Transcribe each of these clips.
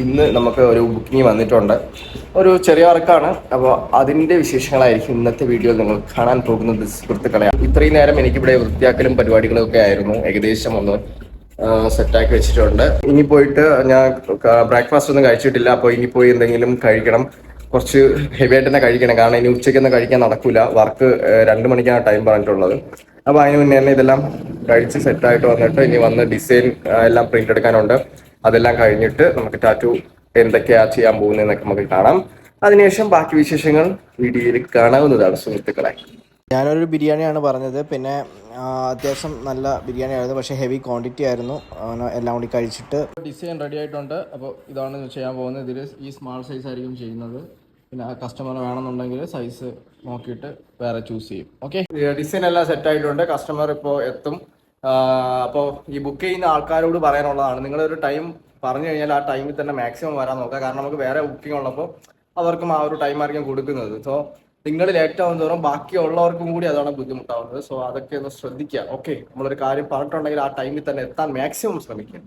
ഇന്ന് നമുക്ക് ഒരു ബുക്കിംഗ് വന്നിട്ടുണ്ട്. ഒരു ചെറിയ വർക്കാണ്. അപ്പോൾ അതിൻ്റെ വിശേഷങ്ങളായിരിക്കും ഇന്നത്തെ വീഡിയോയിൽ നിങ്ങൾ കാണാൻ പോകുന്നത് സുഹൃത്തുക്കളെ. ഇത്രയും നേരം എനിക്കിവിടെ വൃത്തിയാക്കലും പരിപാടികളും ഒക്കെ ആയിരുന്നു. ഏകദേശം ഒന്ന് സെറ്റാക്കി വെച്ചിട്ടുണ്ട്. ഇനി പോയിട്ട് ഞാൻ ബ്രേക്ക്ഫാസ്റ്റ് ഒന്നും കഴിച്ചിട്ടില്ല. അപ്പോൾ ഇനി പോയി എന്തെങ്കിലും കഴിക്കണം. കുറച്ച് ഹെവി ആയിട്ട് തന്നെ കഴിക്കണം. കാരണം ഇനി ഉച്ചയ്ക്കൊന്നും കഴിക്കാൻ നടക്കില്ല. വർക്ക് 2 മണിക്കാണ് ടൈം പറഞ്ഞിട്ടുള്ളത്. അപ്പോൾ അതിന് മുന്നേ തന്നെ ഇതെല്ലാം കഴിച്ച് സെറ്റായിട്ട് വന്നിട്ട് ഇനി വന്ന് ഡിസൈൻ എല്ലാം പ്രിന്റ് എടുക്കാനുണ്ട്. അതെല്ലാം കഴിഞ്ഞിട്ട് നമുക്ക് ടാറ്റു എന്തൊക്കെയാ ചെയ്യാൻ പോകുന്നതെന്നൊക്കെ നമുക്ക് കാണാം. അതിനുശേഷം ബാക്കി വിശേഷങ്ങൾ വീഡിയോയിൽ കാണാവുന്നതാണ് സുഹൃത്തുക്കളെ. ഞാനൊരു ബിരിയാണിയാണ് പറഞ്ഞത്. പിന്നെ അത്യാവശ്യം നല്ല ബിരിയാണി ആയിരുന്നു, പക്ഷേ ഹെവി ക്വാണ്ടിറ്റി ആയിരുന്നു. എല്ലാം കൂടി കഴിച്ചിട്ട് ഡിസൈൻ റെഡി ആയിട്ടുണ്ട്. അപ്പോൾ ഇതാണ് ചെയ്യാൻ പോകുന്നത്. ഇതിൽ ഈ സ്മാൾ സൈസ് ആയിരിക്കും ചെയ്യുന്നത്. പിന്നെ കസ്റ്റമർ വേണമെന്നുണ്ടെങ്കിൽ സൈസ് നോക്കിയിട്ട് വേറെ ചൂസ് ചെയ്യും. ഓക്കെ, ഡിസൈൻ എല്ലാം സെറ്റ് ആയിട്ടുണ്ട്. കസ്റ്റമർ ഇപ്പോൾ എത്തും. അപ്പോൾ ഈ ബുക്ക് ചെയ്യുന്ന ആൾക്കാരോട് പറയാനുള്ളതാണ്, നിങ്ങളൊരു ടൈം പറഞ്ഞു കഴിഞ്ഞാൽ ആ ടൈമിൽ തന്നെ മാക്സിമം വരാൻ നോക്കുക. കാരണം നമുക്ക് വേറെ ബുക്കിംഗ് ഉള്ളപ്പോൾ അവർക്കും ആ ഒരു ടൈം ആയിരിക്കും കൊടുക്കുന്നത്. സോ നിങ്ങൾ ലേറ്റ് ആവും തോറും ബാക്കിയുള്ളവർക്കും കൂടി അതാണ് ബുദ്ധിമുട്ടാവുന്നത്. സോ അതൊക്കെ ഒന്ന് ശ്രദ്ധിക്കുക. ഓക്കെ, നമ്മളൊരു കാര്യം പറഞ്ഞിട്ടുണ്ടെങ്കിൽ ആ ടൈമിൽ തന്നെ എത്താൻ മാക്സിമം ശ്രമിക്കുക.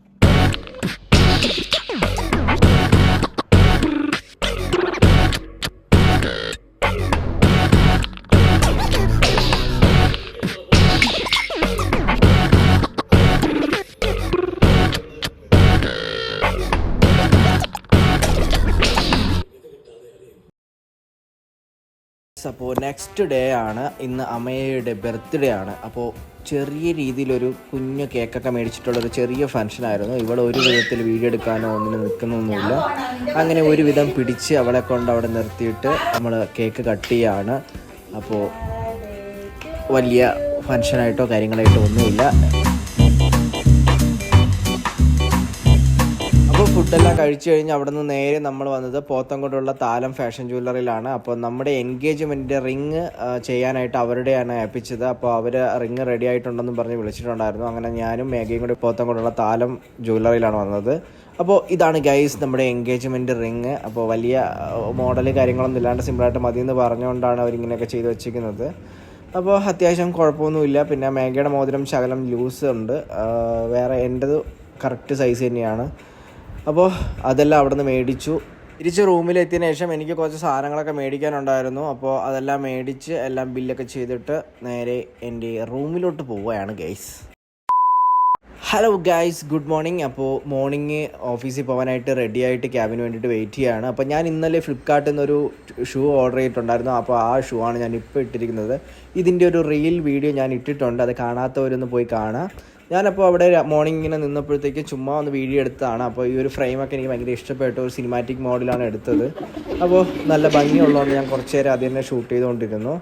അപ്പോൾ നെക്സ്റ്റ് ഡേ ആണ്. ഇന്ന് അമ്മയുടെ ബർത്ത്ഡേ ആണ്. അപ്പോൾ ചെറിയ രീതിയിലൊരു കുഞ്ഞു കേക്കൊക്കെ മേടിച്ചിട്ടുള്ളൊരു ചെറിയ ഫംഗ്ഷനായിരുന്നു. ഇവിടെ ഒരു വിധത്തിൽ വീഡിയോ എടുക്കാനോ ഒന്നിനും നിൽക്കുന്നൊന്നുമില്ല. അങ്ങനെ ഒരുവിധം പിടിച്ച് അവളെ കൊണ്ട് അവിടെ നിർത്തിയിട്ട് നമ്മൾ കേക്ക് കട്ട് ചെയ്യാണ്. അപ്പോൾ വലിയ ഫംഗ്ഷനായിട്ടോ കാര്യങ്ങളായിട്ടോ ഒന്നുമില്ല. ഫുഡെല്ലാം കഴിച്ചു കഴിഞ്ഞ് അവിടെ നിന്ന് നേരെ നമ്മൾ വന്നത് പോത്തൻകോട്ടുള്ള താലം ഫാഷൻ ജ്വല്ലറിയിലാണ്. അപ്പോൾ നമ്മുടെ എൻഗേജ്മെൻറ്റ് റിങ് ചെയ്യാനായിട്ട് അവരുടെയാണ് ഏൽപ്പിച്ചത്. അപ്പോൾ അവർ റിങ് റെഡി ആയിട്ടുണ്ടെന്നും പറഞ്ഞ് വിളിച്ചിട്ടുണ്ടായിരുന്നു. അങ്ങനെ ഞാനും മേഘയും കൂടി പോത്തൻകോട്ടുള്ള താലം ജ്വല്ലറിയിലാണ് വന്നത്. അപ്പോൾ ഇതാണ് ഗൈസ് നമ്മുടെ എൻഗേജ്മെൻറ്റ് റിങ്. അപ്പോൾ വലിയ മോഡൽ കാര്യങ്ങളൊന്നും ഇല്ലാണ്ട് സിമ്പിളായിട്ട് മതിയെന്ന് പറഞ്ഞുകൊണ്ടാണ് അവരിങ്ങനെയൊക്കെ ചെയ്ത് വെച്ചിരിക്കുന്നത്. അപ്പോൾ അത്യാവശ്യം കുഴപ്പമൊന്നുമില്ല. പിന്നെ മേഘയുടെ മോതിരം ശകലം ലൂസ് ഉണ്ട്, വേറെ എൻ്റെത് കറക്റ്റ് സൈസ് തന്നെയാണ്. അപ്പോൾ അതെല്ലാം അവിടെ നിന്ന് മേടിച്ചു. തിരിച്ച് റൂമിലെത്തിയതിന് ശേഷം എനിക്ക് കുറച്ച് സാധനങ്ങളൊക്കെ മേടിക്കാനുണ്ടായിരുന്നു. അപ്പോൾ അതെല്ലാം മേടിച്ച് എല്ലാം ബില്ലൊക്കെ ചെയ്തിട്ട് നേരെ എൻ്റെ റൂമിലോട്ട് പോവുകയാണ് guys. Hello guys, good morning. അപ്പോൾ മോർണിംഗ് ഓഫീസിൽ പോകാനായിട്ട് റെഡി ആയിട്ട് ക്യാബിന് വേണ്ടിയിട്ട് വെയിറ്റ് ചെയ്യുകയാണ്. അപ്പോൾ ഞാൻ ഇന്നലെ ഫ്ലിപ്കാർട്ടിൽ നിന്നൊരു ഷൂ ഓർഡർ ചെയ്തിട്ടുണ്ടായിരുന്നു. അപ്പോൾ ആ ഷൂ ആണ് ഞാൻ ഇപ്പോൾ ഇട്ടിരിക്കുന്നത്. ഇതിൻ്റെ ഒരു റീൽ വീഡിയോ ഞാൻ ഇട്ടിട്ടുണ്ട്, അത് കാണാത്തവരൊന്ന് പോയി കാണാം. ഞാനപ്പോൾ അവിടെ മോർണിംഗ് ഇങ്ങനെ നിന്നപ്പോഴത്തേക്ക് ചുമ്മാ ഒന്ന് വീഡിയോ എടുത്തതാണ്. അപ്പോൾ ഈ ഒരു ഫ്രെയിമൊക്കെ എനിക്ക് ഭയങ്കര ഇഷ്ടപ്പെട്ടു. ഒരു സിനിമാറ്റിക് മോഡലാണ് എടുത്തത്. അപ്പോൾ നല്ല ഭംഗിയുള്ളതുകൊണ്ട് ഞാൻ കുറച്ച് നേരം അത് തന്നെ ഷൂട്ട് ചെയ്തുകൊണ്ടിരുന്നു.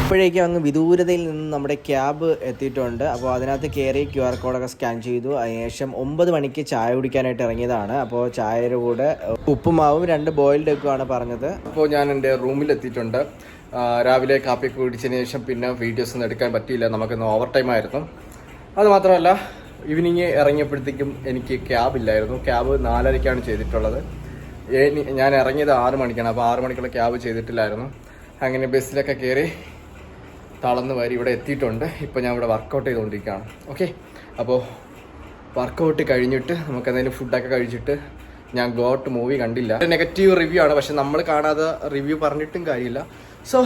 അപ്പോഴേക്കും അങ്ങ് വിദൂരതയിൽ നിന്ന് നമ്മുടെ ക്യാബ് എത്തിയിട്ടുണ്ട്. അപ്പോൾ അതിനകത്ത് കയറി QR കോഡൊക്കെ സ്കാൻ ചെയ്തു. അതിനുശേഷം 9 മണിക്ക് ചായ കുടിക്കാനായിട്ട് ഇറങ്ങിയതാണ്. അപ്പോൾ ചായയുടെ കൂടെ ഉപ്പുമാവും 2 ബോയിൽഡ് എഗ്ഗുമാണ് പറഞ്ഞത്. അപ്പോൾ ഞാൻ എൻ്റെ റൂമിലെത്തിയിട്ടുണ്ട്. രാവിലെ കാപ്പിയൊക്കെ കുടിച്ചതിന് ശേഷം പിന്നെ വീഡിയോസ് ഒന്നും എടുക്കാൻ പറ്റിയില്ല, നമുക്കിന്ന് ഓവർ ടൈം ആയിരുന്നു. അതുമാത്രമല്ല ഈവനിങ് ഇറങ്ങിയപ്പോഴത്തേക്കും എനിക്ക് ക്യാബ് ഇല്ലായിരുന്നു. ക്യാബ് 4:30ക്കാണ് ചെയ്തിട്ടുള്ളത്. ഞാൻ ഇറങ്ങിയത് 6 മണിക്കാണ്. അപ്പോൾ 6 മണിക്കുള്ള ക്യാബ് ചെയ്തിട്ടില്ലായിരുന്നു. അങ്ങനെ ബസ്സിലൊക്കെ കയറി തളർന്ന് വരി ഇവിടെ എത്തിയിട്ടുണ്ട്. ഇപ്പോൾ ഞാൻ ഇവിടെ വർക്കൗട്ട് ചെയ്തുകൊണ്ടിരിക്കുകയാണ്. ഓക്കെ, അപ്പോൾ വർക്കൗട്ട് കഴിഞ്ഞിട്ട് നമുക്ക് എന്തെങ്കിലും ഫുഡൊക്കെ കഴിച്ചിട്ട് ഞാൻ ഗോട്ട് മൂവി കണ്ടില്ല. നെഗറ്റീവ് റിവ്യൂ ആണ്, പക്ഷെ നമ്മൾ കാണാതെ റിവ്യൂ പറഞ്ഞിട്ടും കാര്യമില്ല. സോ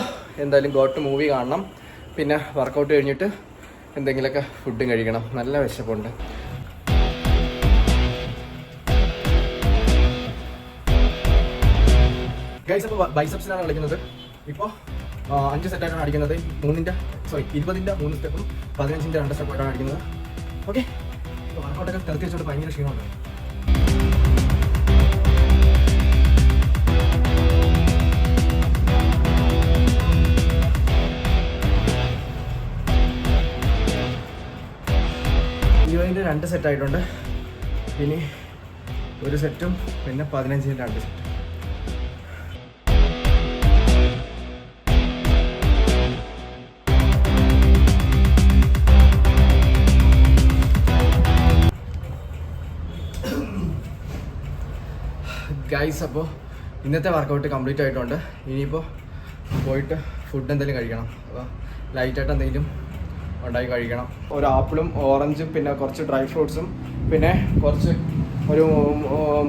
എന്തായാലും ഗോട്ട് മൂവി കാണണം. പിന്നെ വർക്കൗട്ട് കഴിഞ്ഞിട്ട് എന്തെങ്കിലുമൊക്കെ ഫുഡും കഴിക്കണം. നല്ല വിശപ്പുണ്ട്. ഗൈസ്, അപ്പോൾ ബൈസെപ്സിലാണ് കളിക്കുന്നത്. ഇപ്പോൾ 5 സെറ്റായിട്ടാണ് അടിക്കുന്നത്. 20ന്റെ 3 സ്റ്റെപ്പും 15ന്റെ 2 സ്റ്റെപ്പായിട്ടാണ് അടിക്കുന്നത്. ഓക്കെ, വർക്കൗട്ടൊക്കെ തിരത്തി വെച്ചോണ്ട് ഭയങ്കര ക്ഷീണമുണ്ട്. ന്റെ 2 സെറ്റായിട്ടുണ്ട്. ഇനി ഒരു സെറ്റും പിന്നെ 15ന്റെ 2 സെറ്റും. ഗൈസ്, അപ്പോൾ ഇന്നത്തെ വർക്കൗട്ട് കംപ്ലീറ്റ് ആയിട്ടുണ്ട്. ഇനിയിപ്പോൾ പോയിട്ട് ഫുഡ് എന്തെങ്കിലും കഴിക്കണം. അപ്പോൾ ലൈറ്റായിട്ട് എന്തെങ്കിലും ഉണ്ടാക്കി കഴിക്കണം. ഒരു ആപ്പിളും ഓറഞ്ചും പിന്നെ കുറച്ച് ഡ്രൈ ഫ്രൂട്ട്സും പിന്നെ കുറച്ച് ഒരു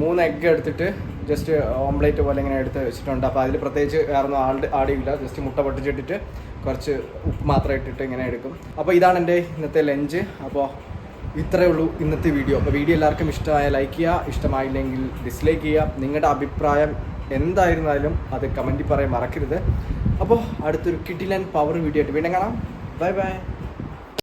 3 എഗ്ഗ് എടുത്തിട്ട് ജസ്റ്റ് ഓംലേറ്റ് പോലെ ഇങ്ങനെ എടുത്ത് വെച്ചിട്ടുണ്ട്. അപ്പോൾ അതിൽ പ്രത്യേകിച്ച് വേറെ ഒന്നും ആടിയില്ല. ജസ്റ്റ് മുട്ട പൊട്ടിച്ചിട്ടിട്ട് കുറച്ച് ഉപ്പ് മാത്രം ഇട്ടിട്ട് ഇങ്ങനെ എടുക്കും. അപ്പോൾ ഇതാണ് എൻ്റെ ഇന്നത്തെ ലഞ്ച്. അപ്പോൾ ഇത്രയേ ഉള്ളൂ ഇന്നത്തെ വീഡിയോ. അപ്പോൾ വീഡിയോ എല്ലാവർക്കും ഇഷ്ടമായ ലൈക്ക് ചെയ്യുക, ഇഷ്ടമായില്ലെങ്കിൽ ഡിസ്ലൈക്ക് ചെയ്യുക. നിങ്ങളുടെ അഭിപ്രായം എന്തായിരുന്നാലും അത് കമൻറ്റിൽ പറയാൻ മറക്കരുത്. അപ്പോൾ അടുത്തൊരു കിടിലൻ പവർ വീഡിയോ ആയിട്ട് വീണ്ടും കാണാം. Bye bye.